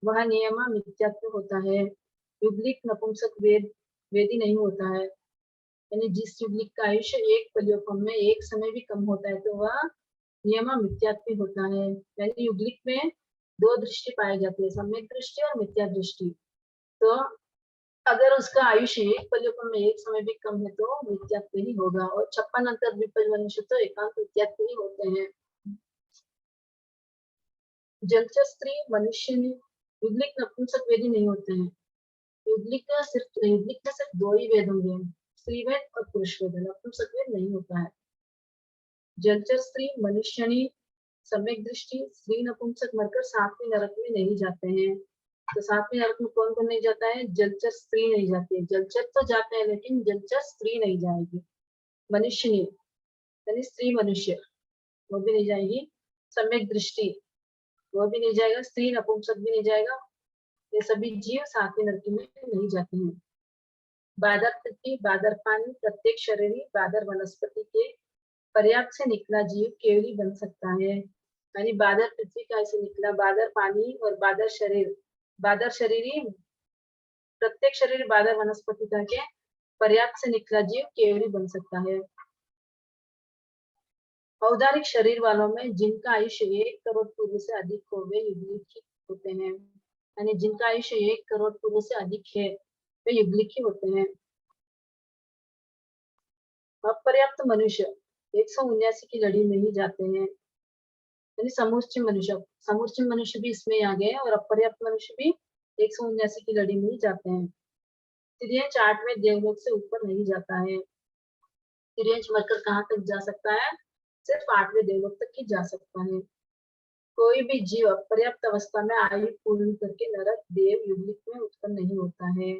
वह नियमा मिथ्यात्व होता है। युग्लिक नपुंसक वेदी नहीं होता है, यानी जिस युग्लिक का आयुष्य एक कलयुग में एक समय भी कम होता है तो वह नियमा मिथ्यात्व होता है। यानी युग्लिक में 2 दृष्टि पाई जाती है, सम्यक दृष्टि और मिथ्या दृष्टि। तो अगर उसका आयुष्य एक कलयुग में एक समय भी कम है तो मिथ्यात्व ही होगा, और 56 अंतर विपज मनुष्य तो एकांत मिथ्यात्व ही होते हैं। जलचर स्त्री मनुष्य में युग्लिक नपुंसक वेदी नहीं होते हैं। युग्लिक में सिर्फ 2 ही वेद होंगे, स्त्री वेद और पुरुष वेद, नपुंसक वेद नहीं होता है। जलचर स्त्री मनुष्यनी सम्यक दृष्टि स्त्री नपुंसक मरकर 7वें नरक में नहीं जाते हैं। तो 7वें नरक में कौन नहीं जाता है? जलचर स्त्री नहीं जाती है। जलचर तो जाते हैं लेकिन जलचर स्त्री नहीं जाएगी। मनुष्यनी यानी स्त्री मनुष्य वो भी नहीं जाएगी। सम्यक दृष्टि वो भी नहीं जाएगा, स्त्री नपुंसक भी नहीं जाएगा, ये सभी जीव 7वें नरक में नहीं जाते हैं। बादर पृथ्वी, बादर पानी, प्रत्येक शरीरी, बादर वनस्पति के पर्याप्त से निकला जीव केवली बन सकता है। यानी बादर पृथ्वी का ऐसे निकला, बादर पानी और बादर शरीर, बादर शरीरी प्रत्येक शरीर बादर वनस्पति का के पर्याप्त से निकला जीव केवली बन सकता है। औदारिक शरीर वालों में जिनका आयुष्य 1 करोड़ पूर्व से अधिक हो वे युग्लिक होते हैं। यानी जिनका आयुष्य 1 करोड़ पूर्व से अधिक है वे युग्लिक ही होते हैं। अपर्याप्त मनुष्य 179 की लड़ी में ही जाते हैं, यानी समूर्च मनुष्य भी इसमें आ गए और अपर्याप्त मनुष्य भी 179 की लड़ी में ही जाते हैं। तिर्यंच 8वें देवलोक से ऊपर नहीं जाता है। तिर्यंच मरकर कहाँ तक जा सकता है? सिर्फ 8वें देवलोक तक ही जा सकता है। कोई भी जीव अपर्याप्त अवस्था में आयु पूर्ण करके नरक देव युग्लिक में उत्पन्न नहीं होता है।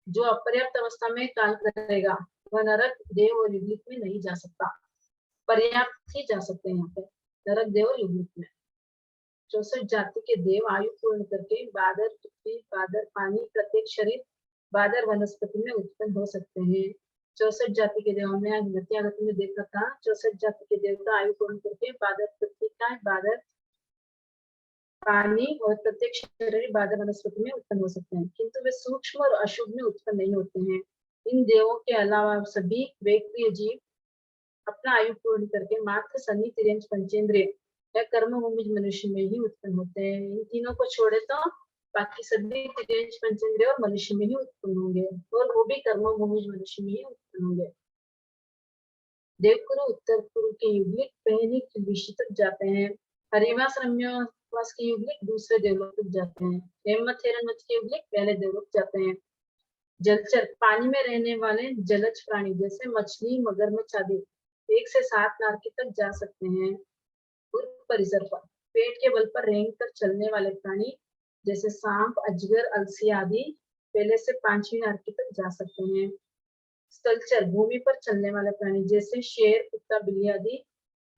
जो अपर्याप्त अवस्था में काल करेगा वह नरक देव और युग्लिक में नहीं जा सकता, पर्याप्त ही जा सकते हैं यहाँ पे नरक देव और युग्लिक में। 64 जाति के देव आयु पूर्ण करके बादर पृथ्वी, बादर पानी, प्रत्येक शरीर, बादर वनस्पति में उत्पन्न हो सकते हैं। 64 जाति के देवों में गति में देखा था, 64 जाति के देवता आयु पूर्ण करके बादर पृथ्वी का, बादर पानी और प्रत्येक शरीर बादर वनस्पति में उत्पन्न हो सकते हैं, किंतु वे सूक्ष्म और अशुभ में उत्पन्न नहीं होते हैं। इन देवों के अलावा सभी वेक्रिय जीव अपना आयु पूर्ण करके मात्र सन्नी तिर्यंच पंचेंद्रिय या कर्म भूमिज मनुष्य में ही उत्पन्न होते हैं। इन तीनों को छोड़े तो बाकी सभी तिर्यंच पंचेंद्रिय और मनुष्य में ही उत्पन्न होंगे, और वो भी कर्म भूमिज मनुष्य में ही उत्पन्न होंगे। देवकुरु उत्तर कुरु के युग्लिक पहली विश्व तक जाते हैं। हरिवास रम्यवास के युग्लिक दूसरे देवलोक तक जाते हैं। हेमवत हिरण्यवत के युग्लिक पहले देवलोक जाते हैं। जलचर पानी में रहने वाले जलज प्राणी जैसे मछली, मगरमच्छ आदि 1 से 7 नारकी तक जा सकते हैं। परिसर पर पेट के बल पर रेंग कर चलने वाले प्राणी जैसे सांप, अजगर, अलसी आदि पहले से 5वीं नारकी तक जा सकते हैं। स्थलचर भूमि पर चलने वाले प्राणी जैसे शेर, कुत्ता, बिल्ली आदि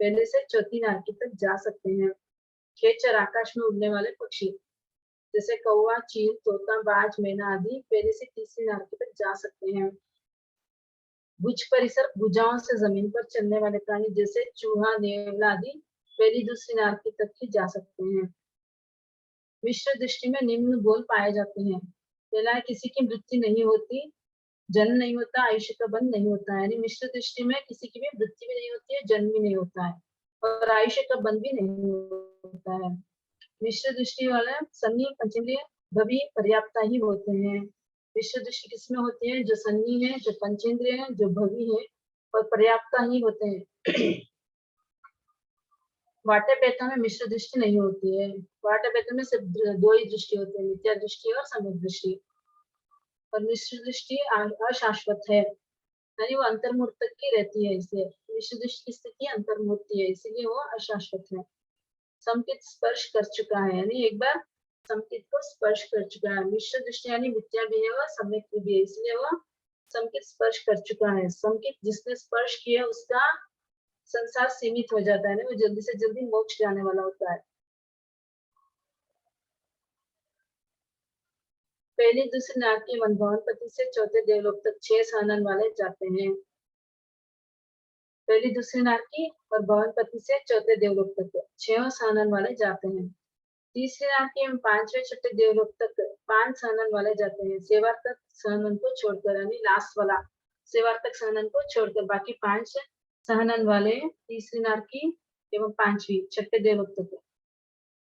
पहले से 4थी नारकी तक जा सकते हैं। खेचर आकाश में उड़ने वाले पक्षी जैसे कौवा, चील, तोता, बाज, मैना आदि पहली से तीसरी नारकी तक जा सकते हैं। भुज परिसर भुजाओं से जमीन पर चलने वाले प्राणी जैसे चूहा, नेवला आदि पहली दूसरी नारकी तक ही जा सकते हैं। मिश्र दृष्टि में निम्न बोल पाए जाते हैं। पहला है, किसी की मृत्यु नहीं होती, जन्म नहीं होता, आयुष्य का बंध नहीं होता है। यानी मिश्र दृष्टि में किसी की भी मृत्यु भी नहीं होती है, जन्म भी नहीं होता है और आयुष्य का बंध भी नहीं होता है। मिश्र दृष्टि वाले सन्नी, पंचेंद्रिय, भवी, पर्याप्ता ही होते हैं। मिश्र दृष्टि किसमें होती है? जो सन्नी है, जो पंचेंद्रिय है, जो भवी है और पर्याप्ता ही होते हैं। वाटे पेटों में मिश्र दृष्टि नहीं होती है। वाटे पेटों में सिर्फ दो ही दृष्टि होती है, मिथ्या दृष्टि और सम्यक दृष्टि। और मिश्र दृष्टि अशाश्वत है, यानी वो अंतर्मुहूर्त तक की रहती है। इसलिए मिश्र दृष्टि की स्थिति अंतर्मुहूर्ती है, इसीलिए वो अशाश्वत है। संकित स्पर्श कर चुका है, यानी एक बार संकित को स्पर्श कर चुका है। मिश्र दृष्टि यानी मिथ्या भी है और सम्यक भी है, इसलिए वो संकित स्पर्श कर चुका है। संकित जिसने स्पर्श किया उसका संसार सीमित हो जाता है, वो जल्दी से जल्दी मोक्ष जाने वाला होता है। पहली दूसरी नारकी मनभवन पति से चौथे देवलोक तक 6 सानन वाले जाते हैं। पहली दूसरी नारकी और भवन पति से चौथे देवलोक तक 6 सानन वाले जाते हैं। तीसरी नारकी में 5वें छठे देवलोक तक 5 सानन वाले जाते हैं। सेवार्थक सहनन को छोड़कर, यानी लास्ट वाला सेवार्थक सहनन को छोड़कर बाकी 5 सहनन वाले तीसरी नारकी एवं 5वीं छठे देवलोक तक,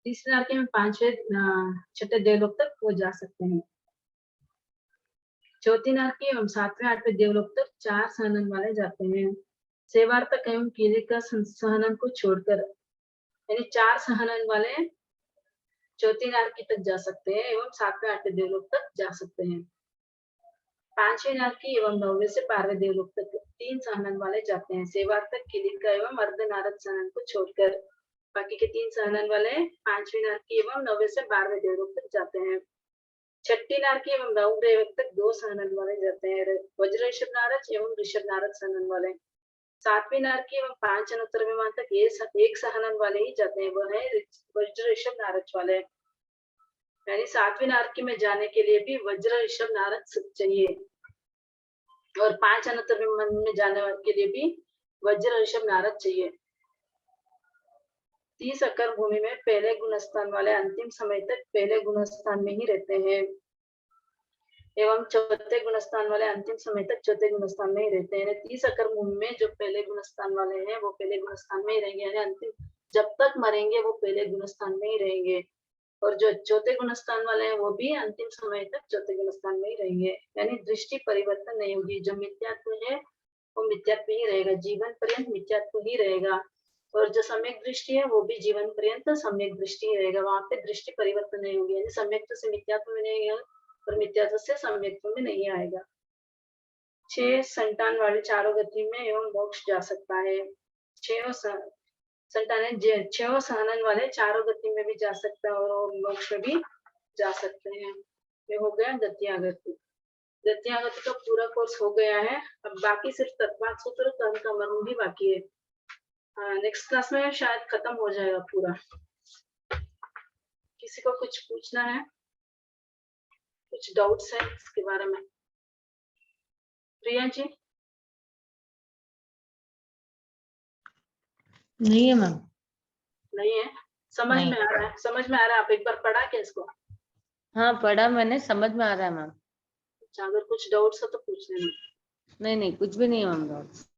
तीसरी नारकी में 5वें छठे देवलोक तक वो जा सकते हैं। चौथी नारकी एवं 7वें 8वें देवलोक तक 4 सहनन वाले जाते हैं। सेवार्थक एवं कीर्ति का सहनन को छोड़कर, यानी 4 सहनन वाले चौथी नारकी तक जा सकते हैं एवं 7वें 8वें देवलोक तक जा सकते हैं। 5वीं नारकी एवं 9वें से 12वें देवलोक तक 3 सहनन वाले जाते हैं। सेवार्थक, किलिका एवं अर्धनारद सहनन को छोड़कर बाकी के 3 सहनन वाले 5वीं नारकी एवं 9वें से 12वें देवलोक तक जाते हैं। छठी नारकी एवं 9 देवलोक तक 2 सहनन वाले जाते हैं। वज्र ऋषभ नारद एवं ऋषभ नारद सहनन वाले। 7वीं नारकी एवं 5 अनुत्तर विमान तक एक सहनन वाले ही जाते हैं, वो है वज्र ऋषभ नारद वाले। यानी 7वीं नारकी में जाने के लिए भी वज्र ऋषभ नारद चाहिए और 5 अनुत्तर विमान में जाने के लिए भी वज्र ऋषभ नारद चाहिए। 30 अकर भूमि में पहले गुणस्थान वाले अंतिम समय तक पहले गुणस्थान में ही रहते हैं एवं चौथे गुणस्थान वाले अंतिम समय तक चौथे गुणस्थान में ही रहते हैं। 30 अकर भूमि में जो पहले गुणस्थान वाले हैं वो पहले गुणस्थान में ही रहेंगे, यानी अंतिम जब तक मरेंगे वो पहले गुणस्थान में ही रहेंगे और जो चौथे गुणस्थान वाले हैं वो भी अंतिम समय तक चौथे गुणस्थान में ही रहेंगे। यानी दृष्टि परिवर्तन नहीं होगी, जो मिथ्यात्व है वो मिथ्यात्व ही रहेगा, जीवन पर्यंत मिथ्यात्व ही रहेगा और जो सम्यक दृष्टि है वो भी जीवन पर्यंत सम्यक दृष्टि ही रहेगा। वहां पे दृष्टि परिवर्तन नहीं होगी, यानी सम्यक से मिथ्यात्व में नहीं है और मिथ्यात्व से सम्यक्त्व में नहीं आएगा। 6 संतान वाले चारों गति में एवं मोक्ष जा सकता है। 6 संतान 6 सहनन वाले चारों गति में भी जा सकता है और मोक्ष में भी जा सकते हैं। ये हो गया गत्यागति। गत्यागति का पूरा कोर्स हो गया है, अब बाकी सिर्फ तत्वार्थ सूत्र कर्म का मर्म ही बाकी है। नेक्स्ट क्लास में शायद खत्म हो जाएगा पूरा। किसी को कुछ पूछना है, कुछ डाउट्स है इसके बारे में? प्रिया जी? नहीं है मैम। नहीं है, समझ में आ रहा है? समझ में आ रहा है? आप एक बार पढ़ा क्या इसको? हाँ पढ़ा मैंने, समझ में आ रहा है मैम। अच्छा, अगर कुछ डाउट्स हो तो पूछ लेना। नहीं कुछ भी नहीं है मैम डाउट्स।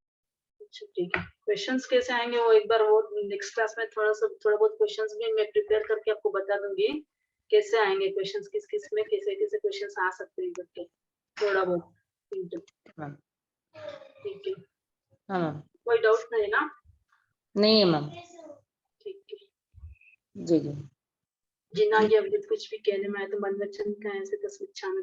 अच्छा ठीक है। क्वेश्चंस कैसे आएंगे वो एक बार वो नेक्स्ट क्लास में थोड़ा बहुत क्वेश्चंस भी मैं प्रिपेयर करके आपको बता दूंगी कैसे आएंगे क्वेश्चंस, किस किस में कैसे कैसे क्वेश्चंस आ सकते हैं करके थोड़ा बहुत। मैम ठीक है। हाँ मैम। कोई डाउट नहीं ना? नहीं है मैम। ठीक है जी। जिन्ना ये अभी कुछ भी कहने में आए तो मन वचन का ऐसे तो इच्छा में